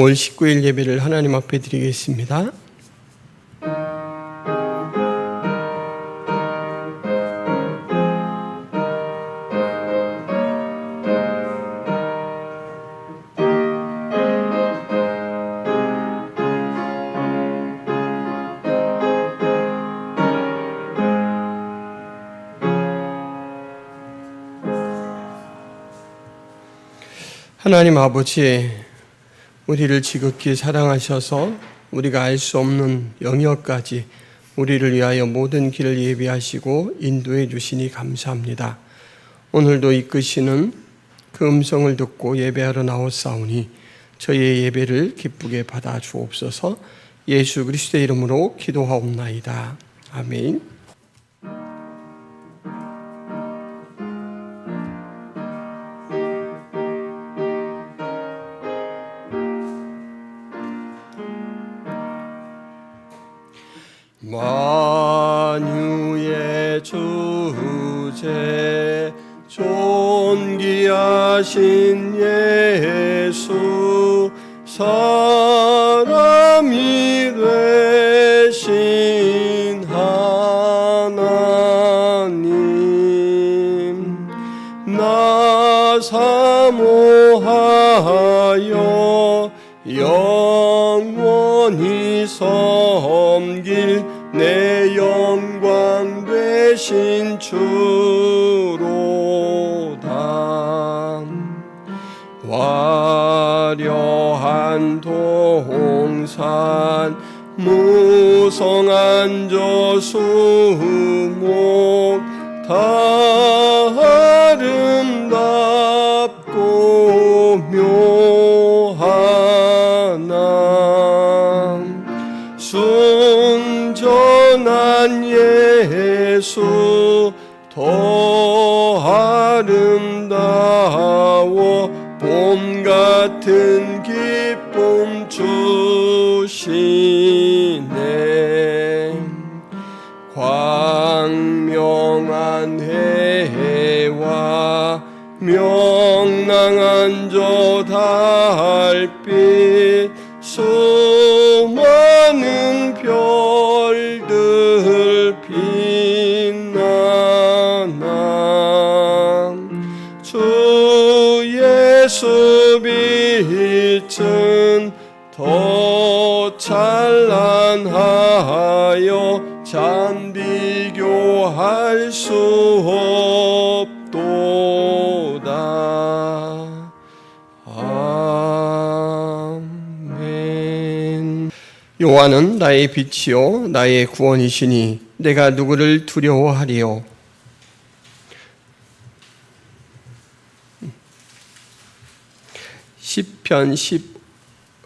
5월 19일 예배를 하나님 앞에 드리겠습니다. 하나님 아버지, 우리를 지극히 사랑하셔서 우리가 알 수 없는 영역까지 우리를 위하여 모든 길을 예비하시고 인도해 주시니 감사합니다. 오늘도 이끄시는 그 음성을 듣고 예배하러 나오사오니 저희의 예배를 기쁘게 받아 주옵소서. 예수 그리스도의 이름으로 기도하옵나이다. 아멘. 만유의 주제 존귀하신 예수 사람이 되신 하나님 나 사모하여 영원히 섬길 내 영광 되신 주로다. 화려한 동산 무성한 저수목 다 아름답고 묘하나 순전한 예수 더 아름다워 봄 같은 기쁨 주시네. 광명한 해와 명랑한 저 달빛 수많은 별들 빛나나 주 예수 빛은 더 찬란하여 잔비교할 수 없도다. 아멘. 여호와는 나의 빛이요 나의 구원이시니 내가 누구를 두려워하리요. 시편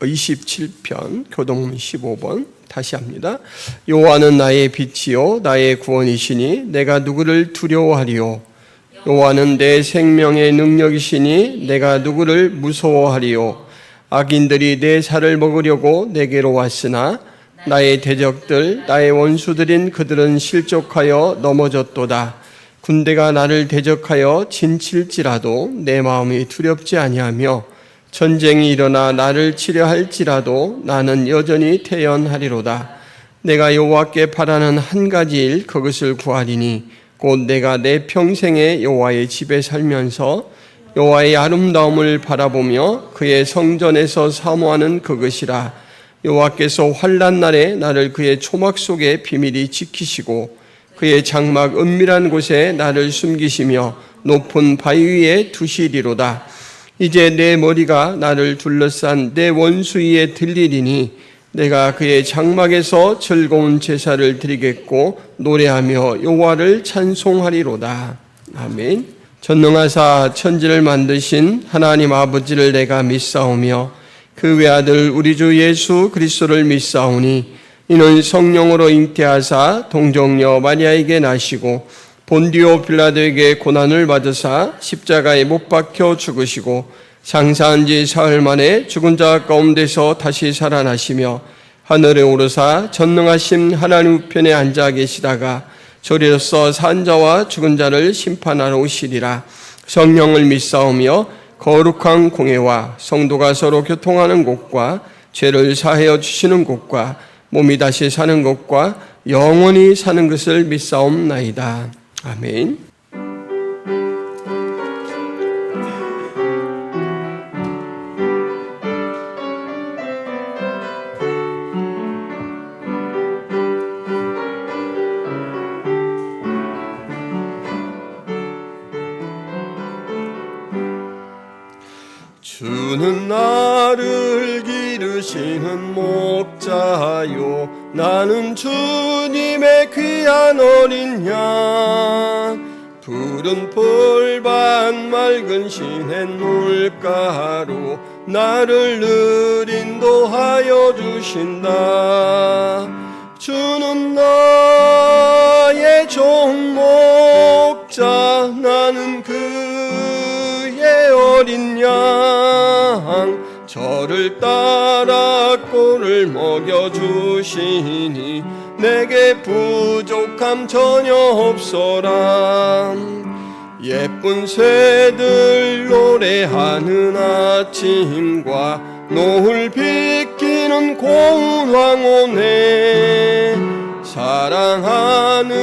27편 교동문 15번 다시 합니다. 여호와는 나의 빛이요 나의 구원이시니 내가 누구를 두려워하리요. 여호와는 내 생명의 능력이시니 내가 누구를 무서워하리요. 악인들이 내 살을 먹으려고 내게로 왔으나 나의 대적들 나의 원수들인 그들은 실족하여 넘어졌도다. 군대가 나를 대적하여 진칠지라도 내 마음이 두렵지 아니하며 전쟁이 일어나 나를 치려 할지라도 나는 여전히 태연하리로다. 내가 여호와께 바라는 한 가지 일 그것을 구하리니 곧 내가 내 평생에 여호와의 집에 살면서 여호와의 아름다움을 바라보며 그의 성전에서 사모하는 그것이라. 여호와께서 환난 날에 나를 그의 초막 속에 비밀히 지키시고 그의 장막 은밀한 곳에 나를 숨기시며 높은 바위 위에 두시리로다. 이제 내 머리가 나를 둘러싼 내 원수 위에 들리리니 내가 그의 장막에서 즐거운 제사를 드리겠고 노래하며 여호와를 찬송하리로다. 아멘. 전능하사 천지를 만드신 하나님 아버지를 내가 믿사오며 그 외아들 우리 주 예수 그리스도를 믿사오니 이는 성령으로 잉태하사 동정녀 마리아에게 나시고 본디오 빌라도에게 고난을 받으사 십자가에 못 박혀 죽으시고 장사한 지 사흘 만에 죽은 자 가운데서 다시 살아나시며 하늘에 오르사 전능하신 하나님 우편에 앉아 계시다가 저리로서 산 자와 죽은 자를 심판하러 오시리라. 성령을 믿사오며 거룩한 공회와 성도가 서로 교통하는 곳과 죄를 사하여 주시는 곳과 몸이 다시 사는 것과 영원히 사는 것을 믿사옵나이다. 아멘. 주는 나를 기르시는 목자요, 나는 주님의 귀한 어린 양. 푸른 풀밭 맑은 시냇 물가로 나를 늘 인도하여 주신다. 주는 나의 좋은 목자, 나는 그의 어린 양. 저를 따라 꼴을 먹여주시니 내게 부족함 전혀 없어라. 예쁜 새들 노래하는 아침과 노을 비키는 고운 황혼에 사랑하는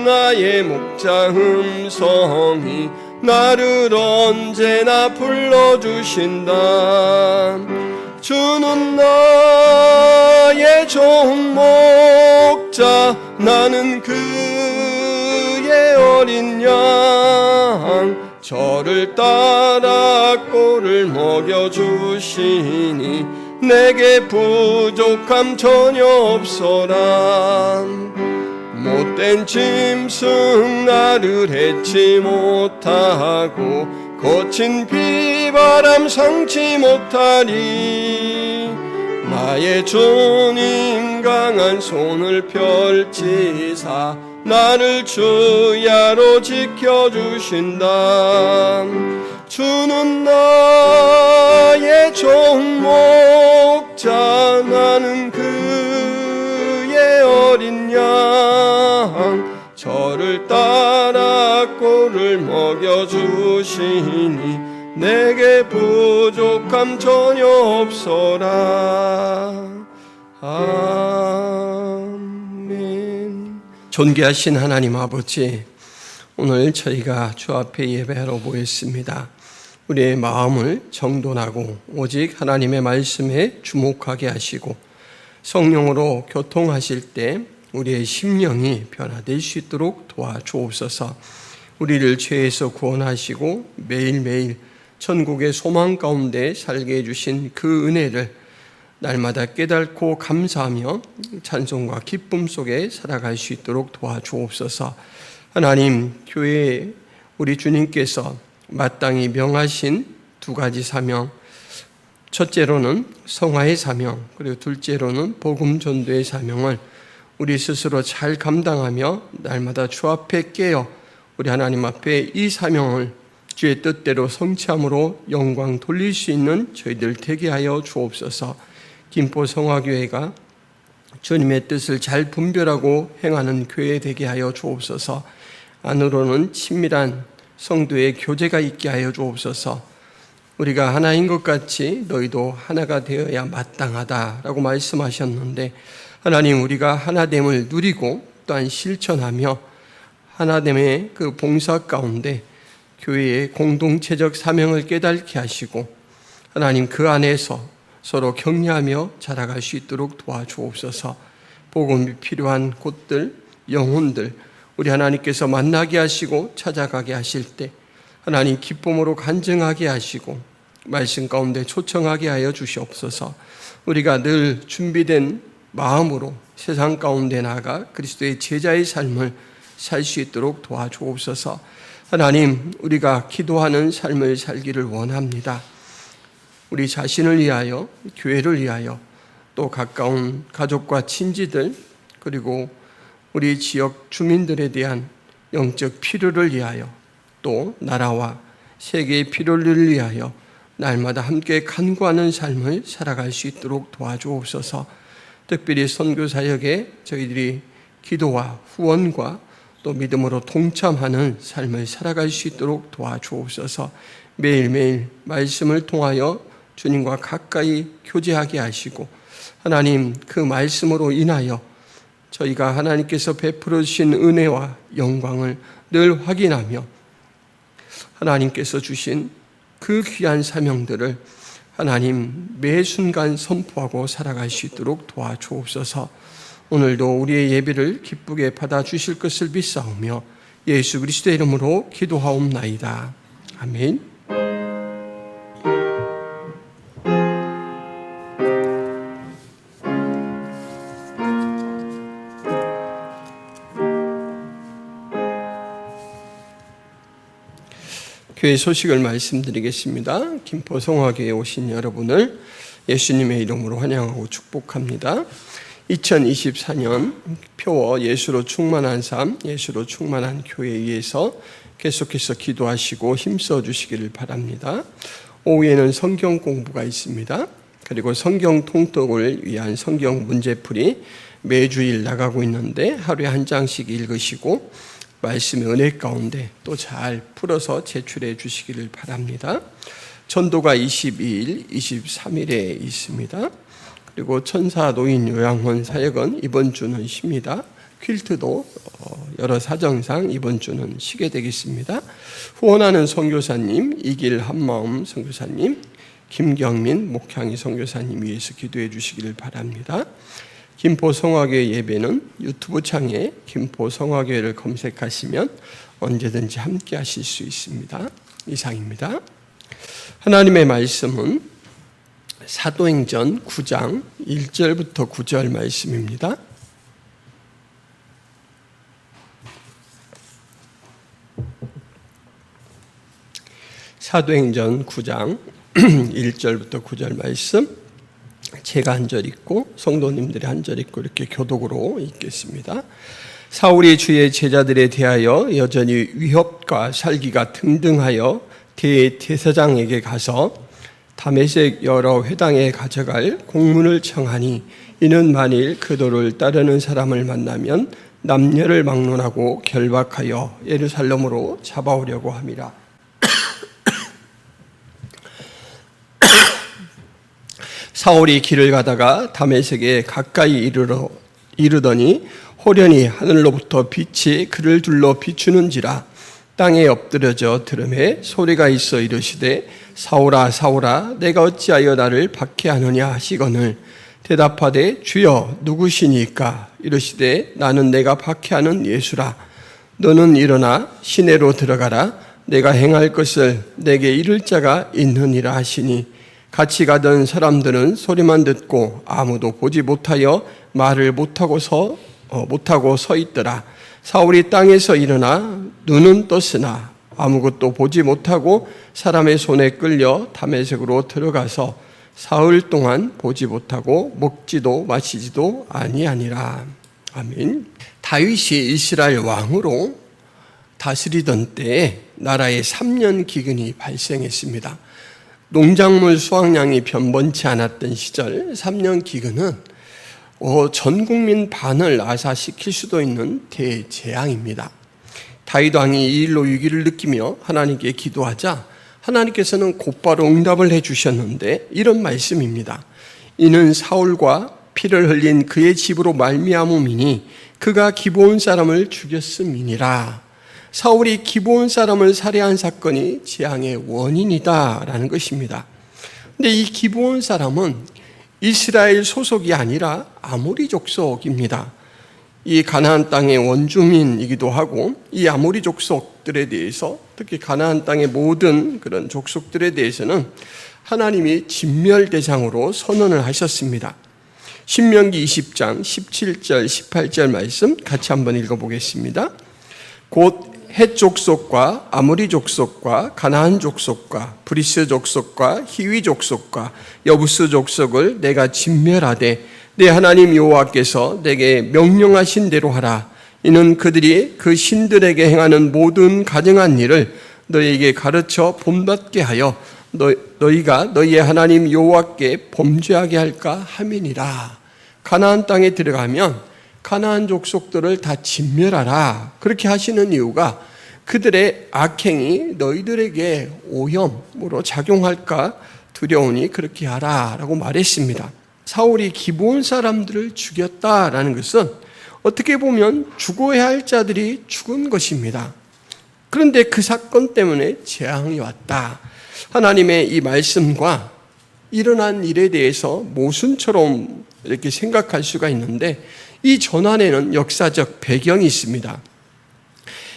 나의 목자 음성이 나를 언제나 불러주신다. 주는 나의 좋은 목자, 나는 그의 어린 양. 저를 따라 꼴을 먹여주시니 내게 부족함 전혀 없어라. 못된 짐승 나를 해치 못하고 거친 비바람 상치 못하리. 나의 주님 강한 손을 펼치사 나를 주야로 지켜주신다. 주는 나의 좋은 목자, 나는 그의 어린 양. 저를 따라 꼴을 먹여주시니 내게 부족함 전혀 없어라. 아멘. 존귀하신 하나님 아버지, 오늘 저희가 주 앞에 예배하러 모였습니다. 우리의 마음을 정돈하고 오직 하나님의 말씀에 주목하게 하시고 성령으로 교통하실 때 우리의 심령이 변화될 수 있도록 도와주옵소서. 우리를 죄에서 구원하시고 매일매일 천국의 소망 가운데 살게 해주신 그 은혜를 날마다 깨닫고 감사하며 찬송과 기쁨 속에 살아갈 수 있도록 도와주옵소서. 하나님, 교회에 우리 주님께서 마땅히 명하신 두 가지 사명, 첫째로는 성화의 사명, 그리고 둘째로는 복음 전도의 사명을 우리 스스로 잘 감당하며 날마다 주 앞에 깨어 우리 하나님 앞에 이 사명을 주의 뜻대로 성취함으로 영광 돌릴 수 있는 저희들 되게 하여 주옵소서. 김포 성화교회가 주님의 뜻을 잘 분별하고 행하는 교회 되게 하여 주옵소서. 안으로는 친밀한 성도의 교제가 있게 하여 주옵소서. 우리가 하나인 것 같이 너희도 하나가 되어야 마땅하다라고 말씀하셨는데, 하나님, 우리가 하나됨을 누리고 또한 실천하며 하나됨의 그 봉사 가운데 교회의 공동체적 사명을 깨닫게 하시고 하나님 그 안에서 서로 격려하며 자라갈 수 있도록 도와주옵소서. 복음이 필요한 곳들, 영혼들 우리 하나님께서 만나게 하시고 찾아가게 하실 때 하나님 기쁨으로 간증하게 하시고 말씀 가운데 초청하게 하여 주시옵소서. 우리가 늘 준비된 마음으로 세상 가운데 나아가 그리스도의 제자의 삶을 살 수 있도록 도와주옵소서. 하나님, 우리가 기도하는 삶을 살기를 원합니다. 우리 자신을 위하여, 교회를 위하여, 또 가까운 가족과 친지들, 그리고 우리 지역 주민들에 대한 영적 필요를 위하여, 또 나라와 세계의 필요를 위하여 날마다 함께 간구하는 삶을 살아갈 수 있도록 도와주옵소서. 특별히 선교사역에 저희들이 기도와 후원과 또 믿음으로 동참하는 삶을 살아갈 수 있도록 도와주옵소서. 매일매일 말씀을 통하여 주님과 가까이 교제하게 하시고 하나님 그 말씀으로 인하여 저희가 하나님께서 베풀어 주신 은혜와 영광을 늘 확인하며 하나님께서 주신 그 귀한 사명들을 하나님 매 순간 선포하고 살아갈 수 있도록 도와주옵소서. 오늘도 우리의 예배를 기쁘게 받아주실 것을 믿사오며 예수 그리스도의 이름으로 기도하옵나이다. 아멘. 교회 소식을 말씀드리겠습니다. 김포 성화교회에 오신 여러분을 예수님의 이름으로 환영하고 축복합니다. 2024년 표어 예수로 충만한 삶, 예수로 충만한 교회에 의해서 계속해서 기도하시고 힘써 주시기를 바랍니다. 오후에는 성경 공부가 있습니다. 그리고 성경 통독을 위한 성경 문제풀이 매주일 나가고 있는데 하루에 한 장씩 읽으시고 말씀의 은혜 가운데 또 잘 풀어서 제출해 주시기를 바랍니다. 전도가 22일, 23일에 있습니다. 그리고 천사 노인 요양원 사역은 이번 주는 쉽니다. 퀼트도 여러 사정상 이번 주는 쉬게 되겠습니다. 후원하는 선교사님, 이길 한마음 선교사님, 김경민 목향이 선교사님 위해서 기도해 주시기를 바랍니다. 김포 성화교회 예배는 유튜브 창에 김포 성화교회를 검색하시면 언제든지 함께 하실 수 있습니다. 이상입니다. 하나님의 말씀은 사도행전 9장 1절부터 9절 말씀입니다. 사도행전 9장 1절부터 9절 말씀, 제가 한 절 읽고 성도님들이 한 절 읽고 이렇게 교독으로 읽겠습니다. 사울이 주의 제자들에 대하여 여전히 위협과 살기가 등등하여 대제사장에게 가서 다메섹 여러 회당에 가져갈 공문을 청하니 이는 만일 그도를 따르는 사람을 만나면 남녀를 막론하고 결박하여 예루살렘으로 잡아오려고 함이라. 사울이 길을 가다가 다메섹에 가까이 이르더니 호련히 하늘로부터 빛이 그를 둘러 비추는지라. 땅에 엎드려져 들음에 소리가 있어 이르시되 사울아 사울아 내가 어찌하여 나를 박해하느냐 하시거늘 대답하되 주여 누구시니까? 이르시되 나는 내가 박해하는 예수라. 너는 일어나 시내로 들어가라. 내가 행할 것을 내게 이를 자가 있느니라 하시니 같이 가던 사람들은 소리만 듣고 아무도 보지 못하여 말을 못하고 서 있더라. 사울이 땅에서 일어나 눈은 떴으나 아무것도 보지 못하고 사람의 손에 끌려 다메섹으로 들어가서 사흘 동안 보지 못하고 먹지도 마시지도 아니하니라. 아멘. 다윗이 이스라엘 왕으로 다스리던 때에 나라에 3년 기근이 발생했습니다. 농작물 수확량이 변번치 않았던 시절 3년 기근은 전 국민 반을 아사시킬 수도 있는 대재앙입니다. 다윗 왕이 이 일로 위기를 느끼며 하나님께 기도하자 하나님께서는 곧바로 응답을 해주셨는데 이런 말씀입니다. 이는 사울과 피를 흘린 그의 집으로 말미암음이니 그가 기브온 사람을 죽였음이니라. 사울이 기브온 사람을 살해한 사건이 재앙의 원인이다 라는 것입니다. 근데 이 기브온 사람은 이스라엘 소속이 아니라 아모리 족속입니다. 이 가나안 땅의 원주민이기도 하고 이 아모리 족속들에 대해서 특히 가나안 땅의 모든 그런 족속들에 대해서는 하나님이 진멸 대상으로 선언을 하셨습니다. 신명기 20장 17절 18절 말씀 같이 한번 읽어보겠습니다. 곧 헷 족속과 아모리 족속과 가나안 족속과 브리스 족속과 히위 족속과 여부스 족속을 내가 진멸하되 내 하나님 여호와께서 내게 명령하신 대로 하라. 이는 그들이 그 신들에게 행하는 모든 가증한 일을 너희에게 가르쳐 본받게 하여 너희가 너희의 하나님 여호와께 범죄하게 할까 함이니라. 가나안 땅에 들어가면 가나안 족속들을 다 진멸하라 그렇게 하시는 이유가 그들의 악행이 너희들에게 오염으로 작용할까 두려우니 그렇게 하라라고 말했습니다. 사울이 기브온 사람들을 죽였다라는 것은 어떻게 보면 죽어야 할 자들이 죽은 것입니다. 그런데 그 사건 때문에 재앙이 왔다. 하나님의 이 말씀과 일어난 일에 대해서 모순처럼 이렇게 생각할 수가 있는데 이 전환에는 역사적 배경이 있습니다.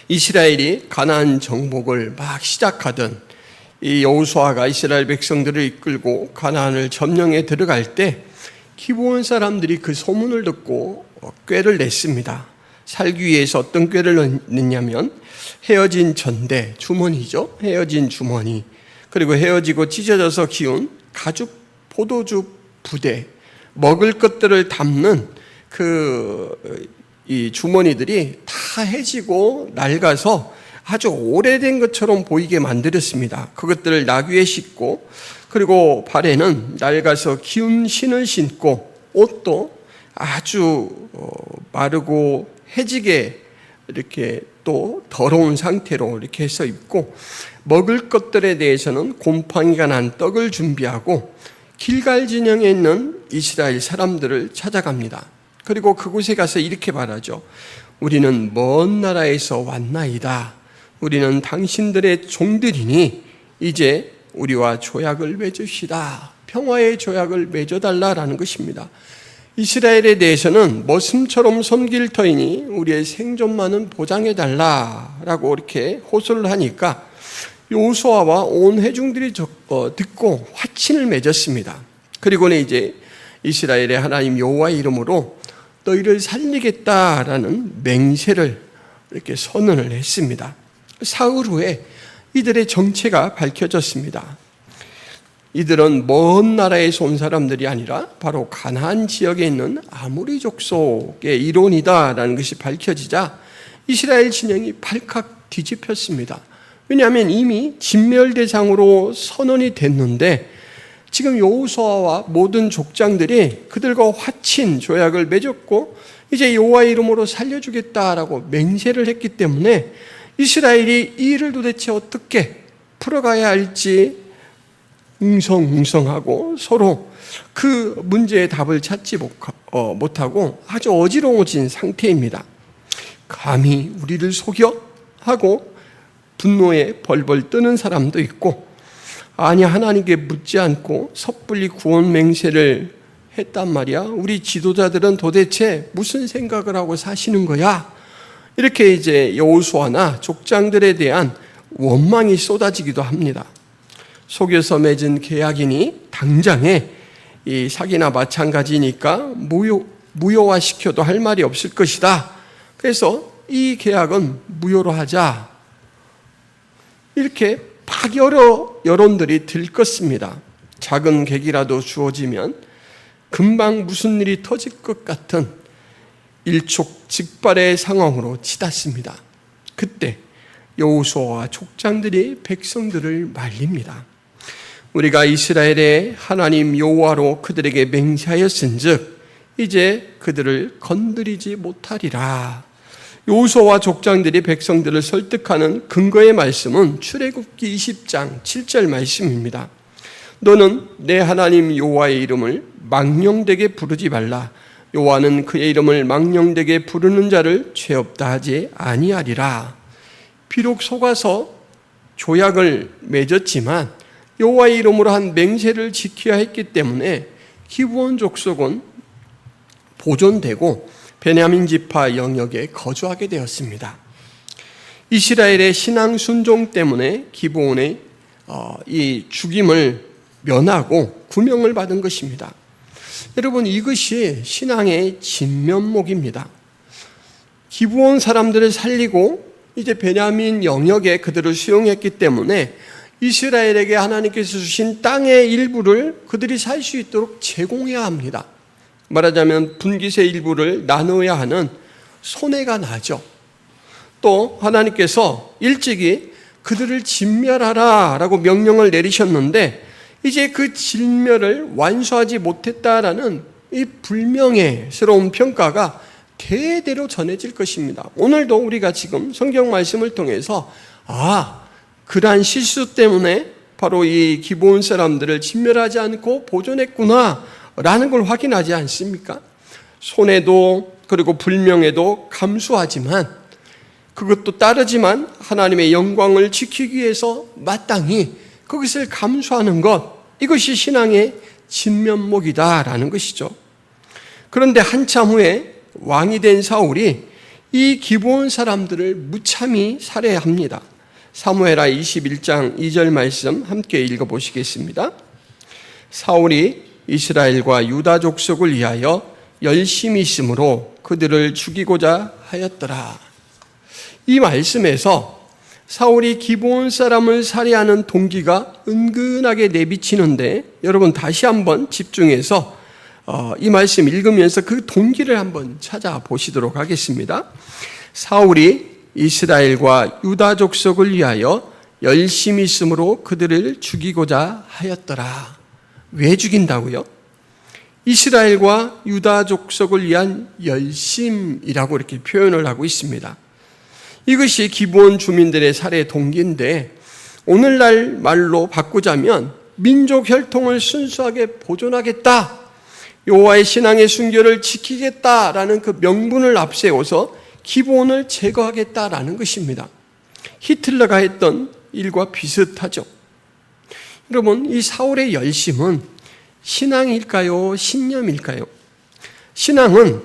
이스라엘이 가나안 정복을 막 시작하던 이 여호수아가 이스라엘 백성들을 이끌고 가나안을 점령해 들어갈 때 기브온 사람들이 그 소문을 듣고 꾀를 냈습니다. 살기 위해서 어떤 꾀를 냈냐면 헤어진 전대, 주머니죠. 헤어진 주머니, 그리고 헤어지고 찢어져서 기운 가죽 포도주 부대, 먹을 것들을 담는 이 주머니들이 다 해지고 낡아서 아주 오래된 것처럼 보이게 만들었습니다. 그것들을 나귀에 싣고 그리고 발에는 낡아서 기운 신을 신고 옷도 아주 마르고 해지게 이렇게 또 더러운 상태로 이렇게 해서 입고 먹을 것들에 대해서는 곰팡이가 난 떡을 준비하고 길갈 진영에 있는 이스라엘 사람들을 찾아갑니다. 그리고 그곳에 가서 이렇게 말하죠. 우리는 먼 나라에서 왔나이다. 우리는 당신들의 종들이니 이제 우리와 조약을 맺으시다. 평화의 조약을 맺어달라라는 것입니다. 이스라엘에 대해서는 머슴처럼 섬길 터이니 우리의 생존만은 보장해달라라고 이렇게 호소를 하니까 여호수아와 온 회중들이 듣고 화친을 맺었습니다. 그리고는 이제 이스라엘의 하나님 여호와의 이름으로 너희를 살리겠다라는 맹세를 이렇게 선언을 했습니다. 사흘 후에 이들의 정체가 밝혀졌습니다. 이들은 먼 나라에서 온 사람들이 아니라 바로 가나안 지역에 있는 아모리 족속의 일원이다라는 것이 밝혀지자 이스라엘 진영이 발칵 뒤집혔습니다. 왜냐하면 이미 진멸 대상으로 선언이 됐는데 지금 여호수아와 모든 족장들이 그들과 화친 조약을 맺었고 이제 여호와의 이름으로 살려주겠다라고 맹세를 했기 때문에 이스라엘이 이 일을 도대체 어떻게 풀어가야 할지 웅성웅성하고 서로 그 문제의 답을 찾지 못하고 아주 어지러워진 상태입니다. 감히 우리를 속여? 하고 분노에 벌벌 뜨는 사람도 있고 아니 하나님께 묻지 않고 섣불리 구원 맹세를 했단 말이야. 우리 지도자들은 도대체 무슨 생각을 하고 사시는 거야? 이렇게 이제 여호수아나 족장들에 대한 원망이 쏟아지기도 합니다. 속여서 맺은 계약이니 당장에 이 사기나 마찬가지니까 무효화시켜도 할 말이 없을 것이다. 그래서 이 계약은 무효로 하자. 이렇게 막 여러 여론들이 들끓습니다. 작은 계기라도 주어지면 금방 무슨 일이 터질 것 같은 일촉즉발의 상황으로 치닫습니다. 그때 여호수아와 족장들이 백성들을 말립니다. 우리가 이스라엘의 하나님 여호와로 그들에게 맹세하였은즉 이제 그들을 건드리지 못하리라. 여호수아와 족장들이 백성들을 설득하는 근거의 말씀은 출애굽기 20장 7절 말씀입니다. 너는 내 하나님 여호와의 이름을 망령되게 부르지 말라. 여호와는 그의 이름을 망령되게 부르는 자를 죄 없다 하지 아니하리라. 비록 속아서 조약을 맺었지만 여호와의 이름으로 한 맹세를 지켜야 했기 때문에 기브온 족속은 보존되고 베냐민 지파 영역에 거주하게 되었습니다. 이스라엘의 신앙 순종 때문에 기브온의 이 죽임을 면하고 구명을 받은 것입니다. 여러분, 이것이 신앙의 진면목입니다. 기브온 사람들을 살리고 이제 베냐민 영역에 그들을 수용했기 때문에 이스라엘에게 하나님께서 주신 땅의 일부를 그들이 살 수 있도록 제공해야 합니다. 말하자면 분깃의 일부를 나누어야 하는 손해가 나죠. 또 하나님께서 일찍이 그들을 진멸하라 라고 명령을 내리셨는데 이제 그 진멸을 완수하지 못했다라는 이 불명예스러운 평가가 대대로 전해질 것입니다. 오늘도 우리가 지금 성경 말씀을 통해서 그러한 실수 때문에 바로 이 기브온 사람들을 진멸하지 않고 보존했구나 라는 걸 확인하지 않습니까? 손해도 그리고 불명예도 감수하지만, 그것도 따르지만 하나님의 영광을 지키기 위해서 마땅히 그것을 감수하는 것, 이것이 신앙의 진면목이다라는 것이죠. 그런데 한참 후에 왕이 된 사울이 이 기브온 사람들을 무참히 살해합니다. 사무엘하 21장 2절 말씀 함께 읽어보시겠습니다. 사울이 이스라엘과 유다 족속을 위하여 열심히 있으므로 그들을 죽이고자 하였더라. 이 말씀에서 사울이 기브온 사람을 살해하는 동기가 은근하게 내비치는데, 여러분 다시 한번 집중해서 이 말씀 읽으면서 그 동기를 한번 찾아보시도록 하겠습니다. 사울이 이스라엘과 유다 족속을 위하여 열심히 있으므로 그들을 죽이고자 하였더라. 왜 죽인다고요? 이스라엘과 유다 족속을 위한 열심이라고 이렇게 표현을 하고 있습니다. 이것이 기브온 주민들의 살해 동기인데, 오늘날 말로 바꾸자면 민족 혈통을 순수하게 보존하겠다, 여호와의 신앙의 순결을 지키겠다라는 그 명분을 앞세워서 기브온을 제거하겠다라는 것입니다. 히틀러가 했던 일과 비슷하죠. 여러분, 이 사울의 열심은 신앙일까요? 신념일까요? 신앙은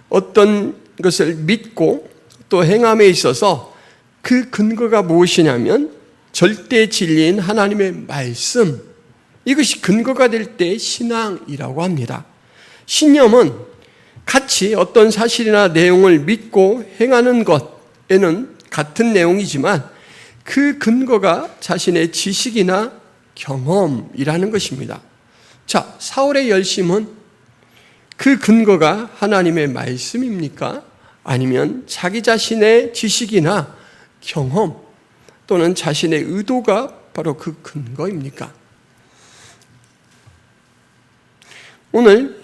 어떤 것을 믿고 또 행함에 있어서 그 근거가 무엇이냐면 절대 진리인 하나님의 말씀, 이것이 근거가 될 때 신앙이라고 합니다. 신념은 같이 어떤 사실이나 내용을 믿고 행하는 것에는 같은 내용이지만 그 근거가 자신의 지식이나 경험이라는 것입니다. 자, 사울의 열심은 그 근거가 하나님의 말씀입니까? 아니면 자기 자신의 지식이나 경험 또는 자신의 의도가 바로 그 근거입니까? 오늘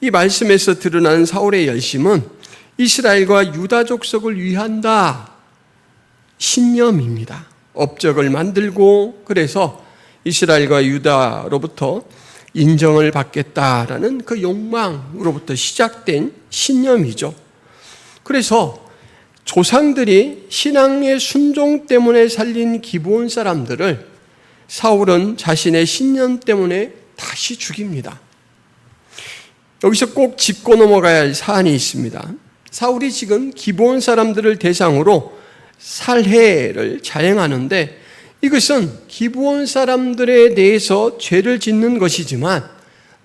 이 말씀에서 드러난 사울의 열심은 이스라엘과 유다 족속을 위한다, 신념입니다. 업적을 만들고 그래서 이스라엘과 유다로부터 인정을 받겠다라는 그 욕망으로부터 시작된 신념이죠. 그래서 조상들이 신앙의 순종 때문에 살린 기브온 사람들을 사울은 자신의 신념 때문에 다시 죽입니다. 여기서 꼭 짚고 넘어가야 할 사안이 있습니다. 사울이 지금 기브온 사람들을 대상으로 살해를 자행하는데, 이것은 기브온 사람들에 대해서 죄를 짓는 것이지만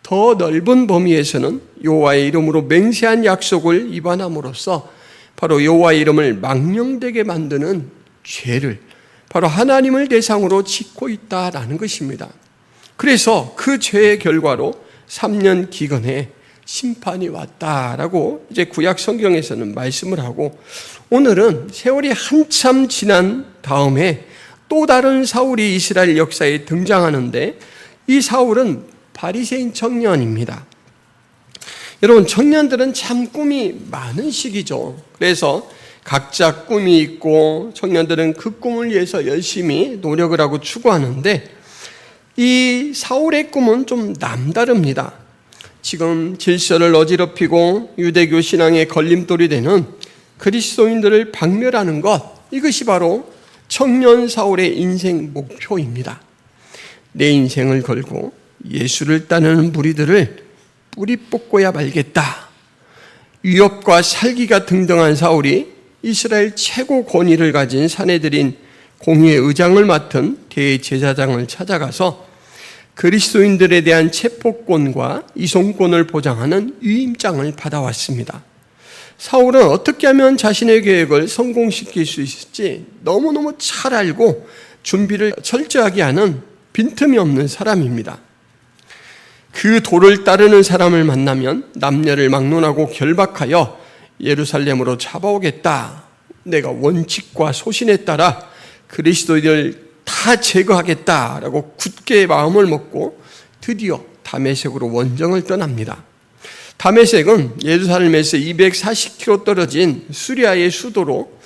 더 넓은 범위에서는 여호와의 이름으로 맹세한 약속을 위반함으로써 바로 여호와의 이름을 망령되게 만드는 죄를 바로 하나님을 대상으로 짓고 있다라는 것입니다. 그래서 그 죄의 결과로 3년 기근에 심판이 왔다라고 이제 구약 성경에서는 말씀을 하고, 오늘은 세월이 한참 지난 다음에 또 다른 사울이 이스라엘 역사에 등장하는데, 이 사울은 바리새인 청년입니다. 여러분, 청년들은 참 꿈이 많은 시기죠. 그래서 각자 꿈이 있고 청년들은 그 꿈을 위해서 열심히 노력을 하고 추구하는데, 이 사울의 꿈은 좀 남다릅니다. 지금 질서를 어지럽히고 유대교 신앙의 걸림돌이 되는 그리스도인들을 박멸하는 것, 이것이 바로 청년 사울의 인생 목표입니다. 내 인생을 걸고 예수를 따르는 무리들을 뿌리 뽑고야 말겠다. 위협과 살기가 등등한 사울이 이스라엘 최고 권위를 가진 사내들인 공의의 의장을 맡은 대제사장을 찾아가서 그리스도인들에 대한 체포권과 이송권을 보장하는 위임장을 받아왔습니다. 사울은 어떻게 하면 자신의 계획을 성공시킬 수 있을지 너무너무 잘 알고 준비를 철저하게 하는 빈틈이 없는 사람입니다. 그 도를 따르는 사람을 만나면 남녀를 막론하고 결박하여 예루살렘으로 잡아오겠다. 내가 원칙과 소신에 따라 그리스도인을 다 제거하겠다라고 굳게 마음을 먹고 드디어 다메섹으로 원정을 떠납니다. 다메섹은 예루살렘에서 240km 떨어진 수리아의 수도로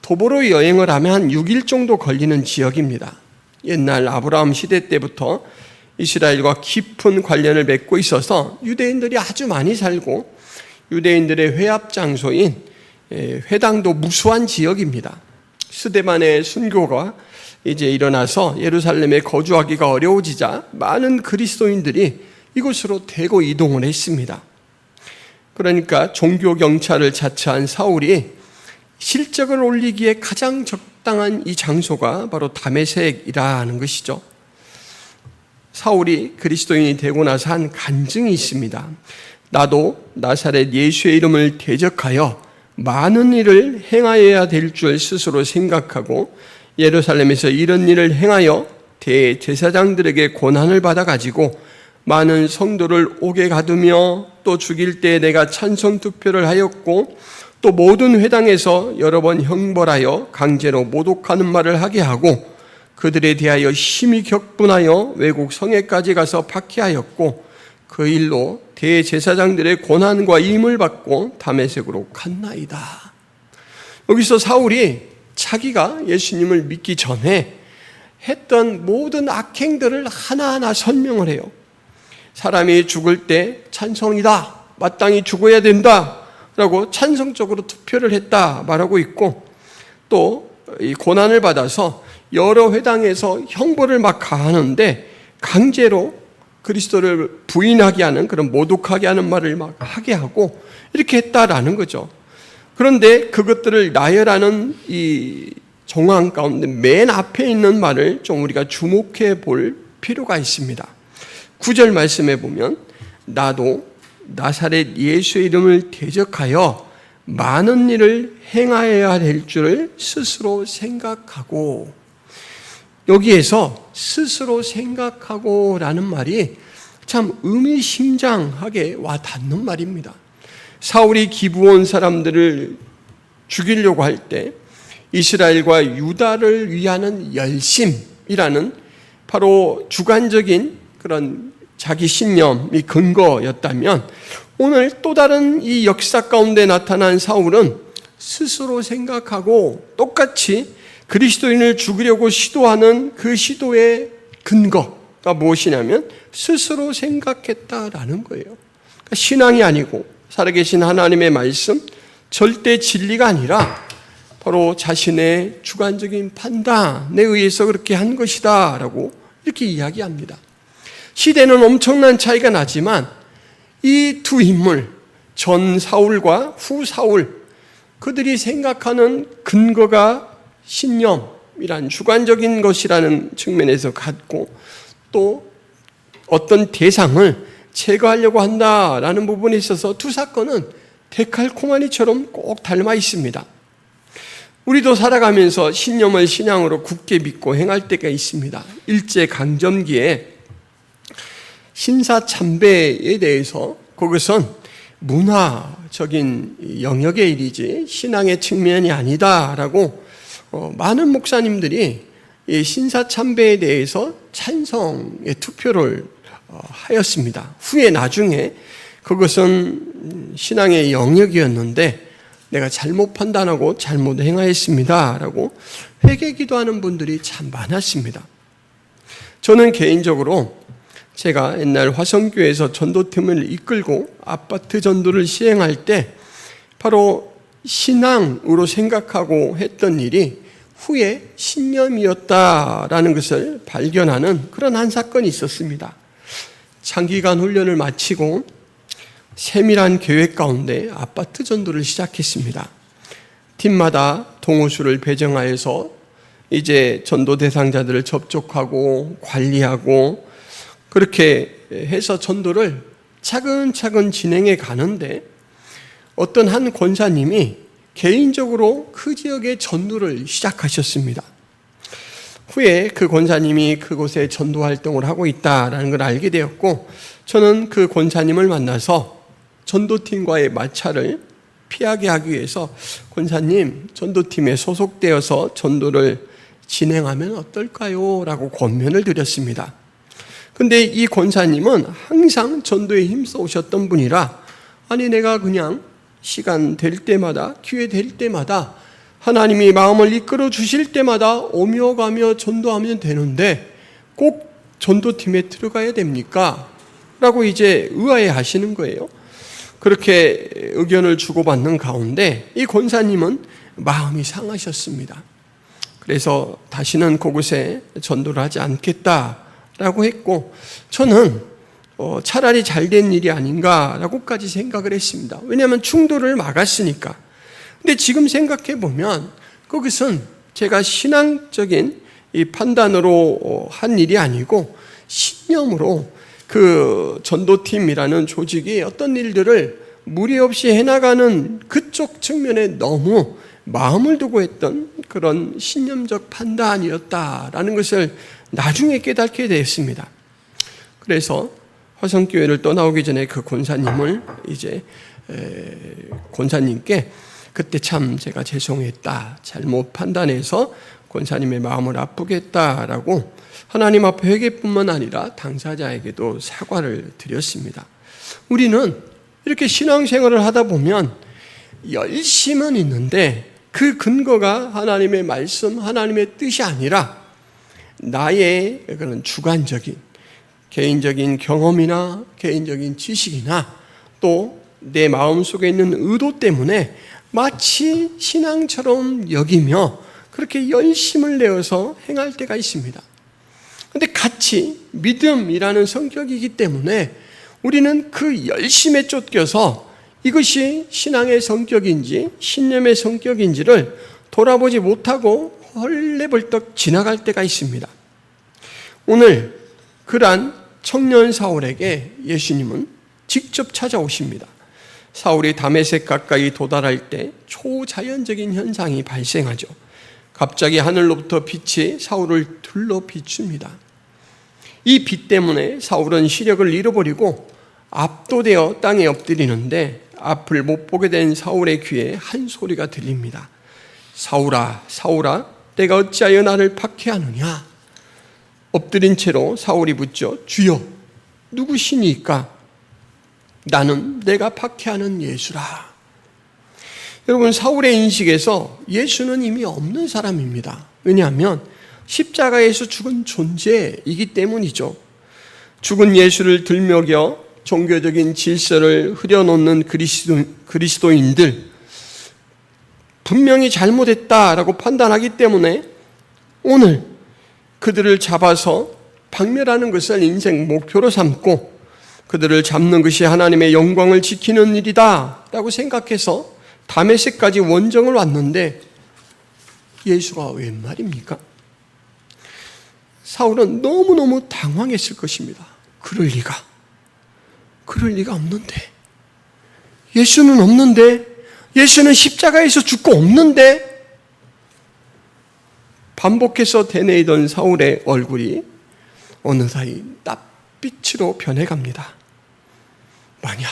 도보로 여행을 하면 한 6일 정도 걸리는 지역입니다. 옛날 아브라함 시대 때부터 이스라엘과 깊은 관련을 맺고 있어서 유대인들이 아주 많이 살고 유대인들의 회합 장소인 회당도 무수한 지역입니다. 스데반의 순교가 이제 일어나서 예루살렘에 거주하기가 어려워지자 많은 그리스도인들이 이곳으로 대거 이동을 했습니다. 그러니까 종교 경찰을 자처한 사울이 실적을 올리기에 가장 적당한 이 장소가 바로 다메섹이라는 것이죠. 사울이 그리스도인이 되고 나서 한 간증이 있습니다. 나도 나사렛 예수의 이름을 대적하여 많은 일을 행하여야 될 줄 스스로 생각하고 예루살렘에서 이런 일을 행하여 대제사장들에게 고난을 받아가지고 많은 성도를 옥에 가두며 또 죽일 때 내가 찬송 투표를 하였고 또 모든 회당에서 여러 번 형벌하여 강제로 모독하는 말을 하게 하고 그들에 대하여 심히 격분하여 외국 성에까지 가서 박해하였고 그 일로 대제사장들의 고난과 임을 받고 다메섹으로 갔나이다. 여기서 사울이 자기가 예수님을 믿기 전에 했던 모든 악행들을 하나하나 설명을 해요. 사람이 죽을 때 찬성이다, 마땅히 죽어야 된다 라고 찬성적으로 투표를 했다 말하고 있고, 또 이 고난을 받아서 여러 회당에서 형벌을 막 가하는데 강제로 그리스도를 부인하게 하는, 그런 모독하게 하는 말을 막 하게 하고 이렇게 했다라는 거죠. 그런데 그것들을 나열하는 이 정황 가운데 맨 앞에 있는 말을 좀 우리가 주목해 볼 필요가 있습니다. 9절 말씀에 보면 나도 나사렛 예수의 이름을 대적하여 많은 일을 행하여야 될 줄을 스스로 생각하고, 여기에서 스스로 생각하고 라는 말이 참 의미심장하게 와 닿는 말입니다. 사울이 기브온 사람들을 죽이려고 할 때 이스라엘과 유다를 위하는 열심이라는 바로 주관적인 그런 자기 신념이 근거였다면, 오늘 또 다른 이 역사 가운데 나타난 사울은 스스로 생각하고 똑같이 그리스도인을 죽이려고 시도하는 그 시도의 근거가 무엇이냐면 스스로 생각했다라는 거예요. 그러니까 신앙이 아니고 살아계신 하나님의 말씀, 절대 진리가 아니라 바로 자신의 주관적인 판단에 의해서 그렇게 한 것이다 라고 이렇게 이야기합니다. 시대는 엄청난 차이가 나지만 이 두 인물, 전 사울과 후 사울, 그들이 생각하는 근거가 신념이란 주관적인 것이라는 측면에서 갖고, 또 어떤 대상을 제거하려고 한다라는 부분에 있어서 두 사건은 데칼코마니처럼 꼭 닮아 있습니다. 우리도 살아가면서 신념을 신앙으로 굳게 믿고 행할 때가 있습니다. 일제강점기에 신사참배에 대해서 그것은 문화적인 영역의 일이지 신앙의 측면이 아니다라고 많은 목사님들이 신사참배에 대해서 찬성의 투표를 하였습니다. 후에 나중에 그것은 신앙의 영역이었는데 내가 잘못 판단하고 잘못 행하였습니다 라고 회개기도하는 분들이 참 많았습니다. 저는 개인적으로 제가 옛날 화성교회에서 전도팀을 이끌고 아파트 전도를 시행할 때 바로 신앙으로 생각하고 했던 일이 후에 신념이었다라는 것을 발견하는 그런 한 사건이 있었습니다. 장기간 훈련을 마치고 세밀한 계획 가운데 아파트 전도를 시작했습니다. 팀마다 동호수를 배정하여서 이제 전도 대상자들을 접촉하고 관리하고 그렇게 해서 전도를 차근차근 진행해 가는데, 어떤 한 권사님이 개인적으로 그 지역의 전도를 시작하셨습니다. 후에 그 권사님이 그곳에 전도 활동을 하고 있다라는 걸 알게 되었고, 저는 그 권사님을 만나서 전도팀과의 마찰을 피하게 하기 위해서 권사님, 전도팀에 소속되어서 전도를 진행하면 어떨까요? 라고 권면을 드렸습니다. 근데 이 권사님은 항상 전도에 힘써 오셨던 분이라 아니 내가 그냥 시간 될 때마다, 기회 될 때마다 하나님이 마음을 이끌어 주실 때마다 오며 가며 전도하면 되는데 꼭 전도팀에 들어가야 됩니까? 라고 이제 의아해 하시는 거예요. 그렇게 의견을 주고받는 가운데 이 권사님은 마음이 상하셨습니다. 그래서 다시는 그곳에 전도를 하지 않겠다라고 했고, 저는 차라리 잘된 일이 아닌가라고까지 생각을 했습니다. 왜냐하면 충돌을 막았으니까. 근데 지금 생각해 보면 그것은 제가 신앙적인 이 판단으로 한 일이 아니고 신념으로 그 전도팀이라는 조직이 어떤 일들을 무리 없이 해나가는 그쪽 측면에 너무 마음을 두고 했던 그런 신념적 판단이었다라는 것을 나중에 깨닫게 되었습니다. 그래서 화성교회를 떠나오기 전에 그 권사님을 이제 권사님께 그때 참 제가 죄송했다, 잘못 판단해서 권사님의 마음을 아프게 했다라고 하나님 앞에 회개뿐만 아니라 당사자에게도 사과를 드렸습니다. 우리는 이렇게 신앙생활을 하다 보면 열심은 있는데 그 근거가 하나님의 말씀, 하나님의 뜻이 아니라 나의 그런 주관적인 개인적인 경험이나 개인적인 지식이나 또 내 마음속에 있는 의도 때문에 마치 신앙처럼 여기며 그렇게 열심을 내어서 행할 때가 있습니다. 그런데 같이 믿음이라는 성격이기 때문에 우리는 그 열심에 쫓겨서 이것이 신앙의 성격인지 신념의 성격인지를 돌아보지 못하고 헐레벌떡 지나갈 때가 있습니다. 오늘 그러한 청년 사울에게 예수님은 직접 찾아오십니다. 사울이 다메섹 가까이 도달할 때 초자연적인 현상이 발생하죠. 갑자기 하늘로부터 빛이 사울을 둘러 비춥니다. 이 빛 때문에 사울은 시력을 잃어버리고 압도되어 땅에 엎드리는데 앞을 못 보게 된 사울의 귀에 한 소리가 들립니다. 사울아, 사울아, 내가 어찌하여 나를 박해하느냐? 엎드린 채로 사울이 묻죠. 주여, 누구시니까? 나는 내가 박해하는 예수라. 여러분, 사울의 인식에서 예수는 이미 없는 사람입니다. 왜냐하면 십자가에서 죽은 존재이기 때문이죠. 죽은 예수를 들먹여 종교적인 질서를 흐려놓는 그리스도인들, 분명히 잘못했다라고 판단하기 때문에 오늘 그들을 잡아서 박멸하는 것을 인생 목표로 삼고 그들을 잡는 것이 하나님의 영광을 지키는 일이다 라고 생각해서 다메섹까지 원정을 왔는데 예수가 웬 말입니까? 사울은 너무너무 당황했을 것입니다. 그럴 리가 없는데, 예수는 없는데, 예수는 십자가에서 죽고 없는데, 반복해서 되뇌이던 사울의 얼굴이 어느 사이 낯빛으로 변해갑니다. 만약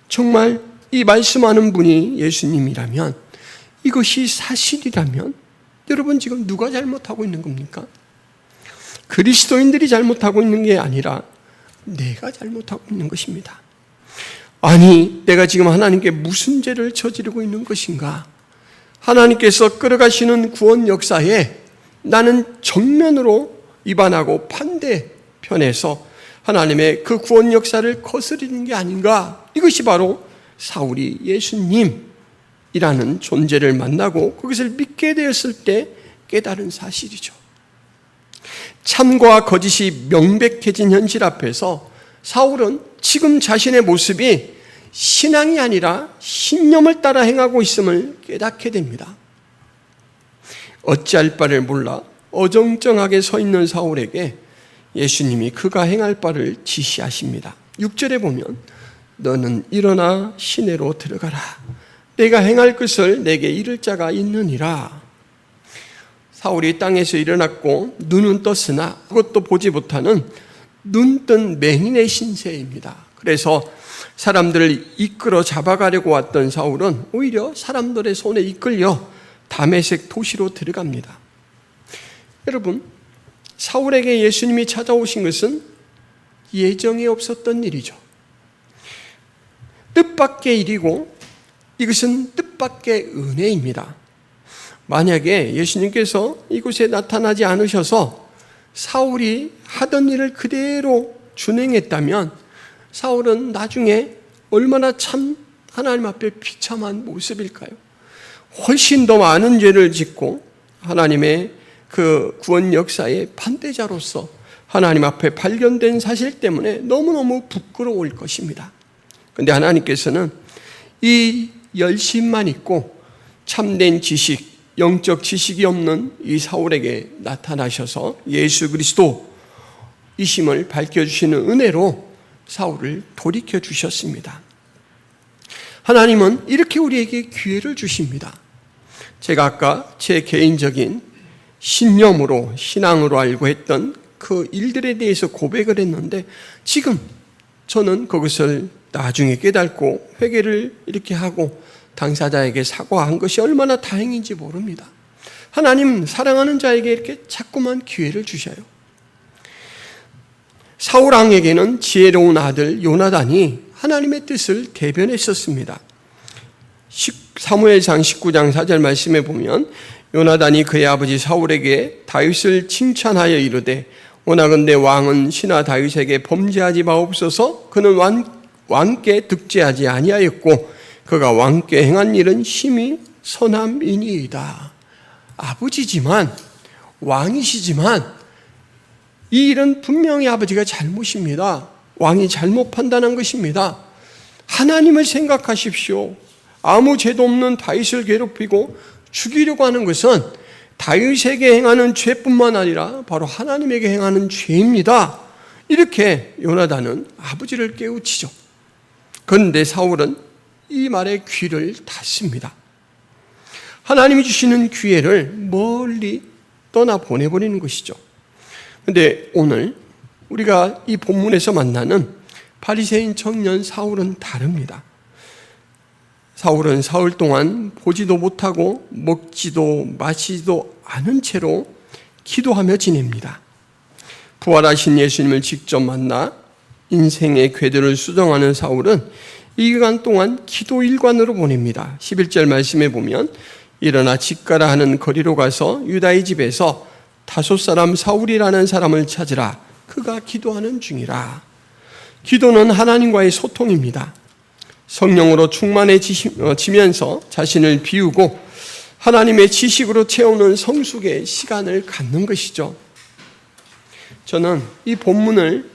정말 이 말씀하는 분이 예수님이라면, 이것이 사실이라면 여러분 지금 누가 잘못하고 있는 겁니까? 그리스도인들이 잘못하고 있는 게 아니라 내가 잘못하고 있는 것입니다. 아니, 내가 지금 하나님께 무슨 죄를 저지르고 있는 것인가? 하나님께서 끌어가시는 구원 역사에 나는 정면으로 위반하고 반대편에서 하나님의 그 구원 역사를 거스르는 게 아닌가? 이것이 바로 사울이 예수님이라는 존재를 만나고 그것을 믿게 되었을 때 깨달은 사실이죠. 참과 거짓이 명백해진 현실 앞에서 사울은 지금 자신의 모습이 신앙이 아니라 신념을 따라 행하고 있음을 깨닫게 됩니다. 어찌할 바를 몰라 어정쩡하게 서 있는 사울에게 예수님이 그가 행할 바를 지시하십니다. 6절에 보면 너는 일어나 시내로 들어가라. 내가 행할 것을 내게 이를 자가 있느니라. 사울이 땅에서 일어났고 눈은 떴으나 그것도 보지 못하는 눈뜬 맹인의 신세입니다. 그래서 사람들을 이끌어 잡아가려고 왔던 사울은 오히려 사람들의 손에 이끌려 다메섹 도시로 들어갑니다. 여러분, 사울에게 예수님이 찾아오신 것은 예정에 없었던 일이죠. 뜻밖의 일이고 이것은 뜻밖의 은혜입니다. 만약에 예수님께서 이곳에 나타나지 않으셔서 사울이 하던 일을 그대로 준행했다면 사울은 나중에 얼마나 참 하나님 앞에 비참한 모습일까요? 훨씬 더 많은 죄를 짓고 하나님의 그 구원 역사의 반대자로서 하나님 앞에 발견된 사실 때문에 너무너무 부끄러울 것입니다. 그런데 하나님께서는 이 열심만 있고 참된 지식, 영적 지식이 없는 이 사울에게 나타나셔서 예수 그리스도이심을 밝혀주시는 은혜로 사울을 돌이켜 주셨습니다. 하나님은 이렇게 우리에게 기회를 주십니다. 제가 아까 제 개인적인 신념으로, 신앙으로 알고 했던 그 일들에 대해서 고백을 했는데 지금 저는 그것을 나중에 깨닫고 회개를 이렇게 하고 당사자에게 사과한 것이 얼마나 다행인지 모릅니다. 하나님 사랑하는 자에게 이렇게 자꾸만 기회를 주셔요. 사울 왕에게는 지혜로운 아들 요나단이 하나님의 뜻을 대변했었습니다. 사무엘상 19장 4절 말씀에 보면 요나단이 그의 아버지 사울에게 다윗을 칭찬하여 이르되 원하건대 왕은 신하 다윗에게 범죄하지 마옵소서. 그는 왕께 득죄하지 아니하였고 그가 왕께 행한 일은 심히 선함이니이다. 아버지지만 왕이시지만 이 일은 분명히 아버지가 잘못입니다. 왕이 잘못 판단한 것입니다. 하나님을 생각하십시오. 아무 죄도 없는 다윗을 괴롭히고 죽이려고 하는 것은 다윗에게 행하는 죄뿐만 아니라 바로 하나님에게 행하는 죄입니다. 이렇게 요나단은 아버지를 깨우치죠. 그런데 사울은 이 말에 귀를 닫습니다. 하나님이 주시는 기회를 멀리 떠나 보내버리는 것이죠. 그런데 오늘 우리가 이 본문에서 만나는 바리새인 청년 사울은 다릅니다. 사울은 사흘 동안 보지도 못하고 먹지도 마시지도 않은 채로 기도하며 지냅니다. 부활하신 예수님을 직접 만나 인생의 궤도를 수정하는 사울은 이 기간 동안 기도 일관으로 보냅니다. 11절 말씀에 보면 일어나 집가라 하는 거리로 가서 유다의 집에서 다소 사람 사울이라는 사람을 찾으라. 그가 기도하는 중이라. 기도는 하나님과의 소통입니다. 성령으로 충만해지면서 자신을 비우고 하나님의 지식으로 채우는 성숙의 시간을 갖는 것이죠. 저는 이 본문을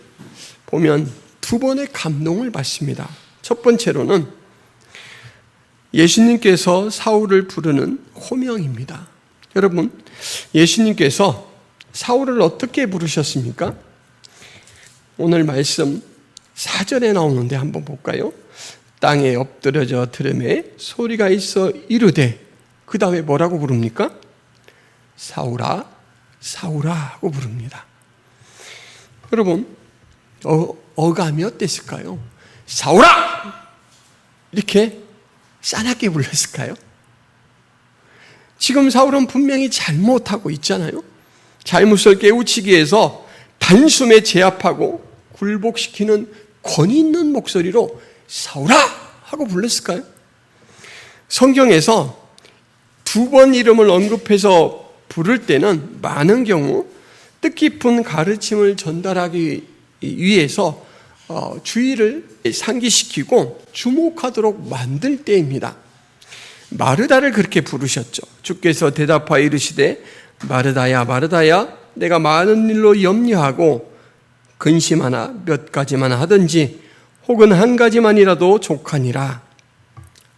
보면 두 번의 감동을 받습니다. 첫 번째로는 예수님께서 사울을 부르는 호명입니다. 여러분, 예수님께서 사울을 어떻게 부르셨습니까? 오늘 말씀 4절에 나오는데 한번 볼까요? 땅에 엎드려져 들음에 소리가 있어 이르되, 그 다음에 뭐라고 부릅니까? 사울아, 사울아 하고 부릅니다. 여러분, 어감이 어땠을까요? 사울아! 이렇게 싸납게 불렀을까요? 지금 사울은 분명히 잘못하고 있잖아요. 잘못을 깨우치기 위해서 단숨에 제압하고 굴복시키는 권위 있는 목소리로 사울아! 하고 불렀을까요? 성경에서 두 번 이름을 언급해서 부를 때는 많은 경우 뜻깊은 가르침을 전달하기 위해서 주의를 상기시키고 주목하도록 만들 때입니다. 마르다를 그렇게 부르셨죠. 주께서 대답하여 이르시되 마르다야 마르다야 내가 많은 일로 염려하고 근심하나 몇 가지만 하든지 혹은 한 가지만이라도 족하니라.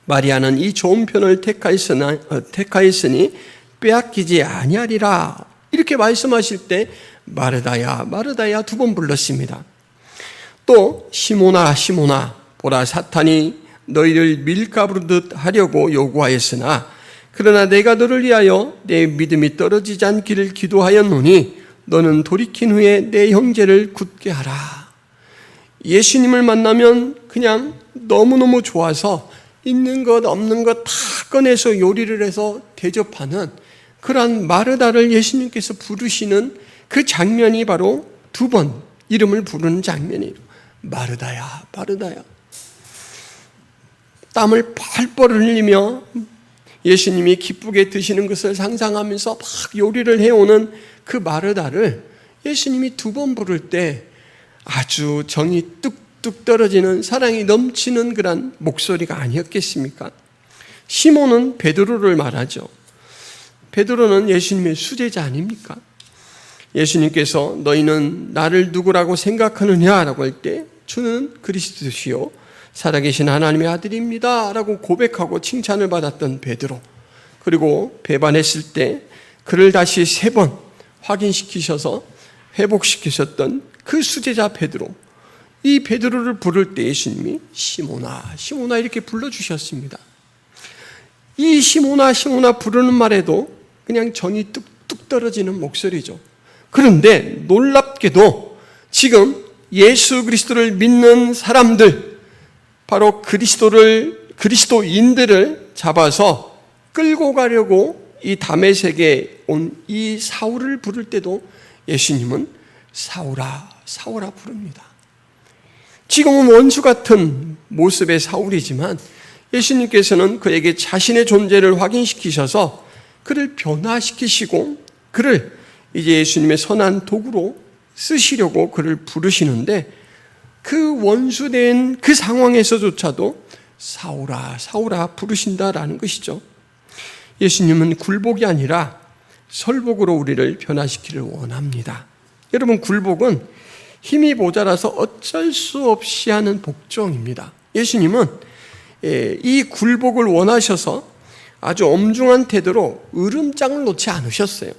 마리아는 이 좋은 편을 택하였으니 빼앗기지 아니하리라. 이렇게 말씀하실 때 마르다야 마르다야 두 번 불렀습니다. 또 시몬아 시몬아 보라 사탄이 너희를 밀가부르듯 하려고 요구하였으나 그러나 내가 너를 위하여 내 믿음이 떨어지지 않기를 기도하였노니 너는 돌이킨 후에 내 형제를 굳게 하라. 예수님을 만나면 그냥 너무너무 좋아서 있는 것 없는 것 다 꺼내서 요리를 해서 대접하는 그러한 마르다를 예수님께서 부르시는 그 장면이 바로 두 번 이름을 부르는 장면이에요. 마르다야 마르다야. 땀을 펄펄 흘리며 예수님이 기쁘게 드시는 것을 상상하면서 막 요리를 해오는 그 마르다를 예수님이 2번 부를 때 아주 정이 뚝뚝 떨어지는 사랑이 넘치는 그런 목소리가 아니었겠습니까? 시몬은 베드로를 말하죠. 베드로는 예수님의 수제자 아닙니까? 예수님께서 너희는 나를 누구라고 생각하느냐라고 할 때 주는 그리스도시요 살아계신 하나님의 아들입니다 라고 고백하고 칭찬을 받았던 베드로, 그리고 배반했을 때 그를 다시 3번 확인시키셔서 회복시키셨던 그 수제자 베드로, 이 베드로를 부를 때 예수님이 시몬아 시몬아 이렇게 불러주셨습니다. 이 시몬아 시몬아 부르는 말에도 그냥 정이 뚝뚝 떨어지는 목소리죠. 그런데 놀랍게도 지금 예수 그리스도를 믿는 사람들, 바로 그리스도인들을 잡아서 끌고 가려고 이 다메섹에 온 이 사울을 부를 때도 예수님은 사울아 사울아 부릅니다. 지금은 원수 같은 모습의 사울이지만 예수님께서는 그에게 자신의 존재를 확인시키셔서 그를 변화시키시고 그를 이제 예수님의 선한 도구로 쓰시려고 그를 부르시는데, 그 원수된 그 상황에서조차도 사울아 사울아 부르신다라는 것이죠. 예수님은 굴복이 아니라 설복으로 우리를 변화시키기를 원합니다. 여러분, 굴복은 힘이 모자라서 어쩔 수 없이 하는 복종입니다. 예수님은 이 굴복을 원하셔서 아주 엄중한 태도로 으름장을 놓지 않으셨어요.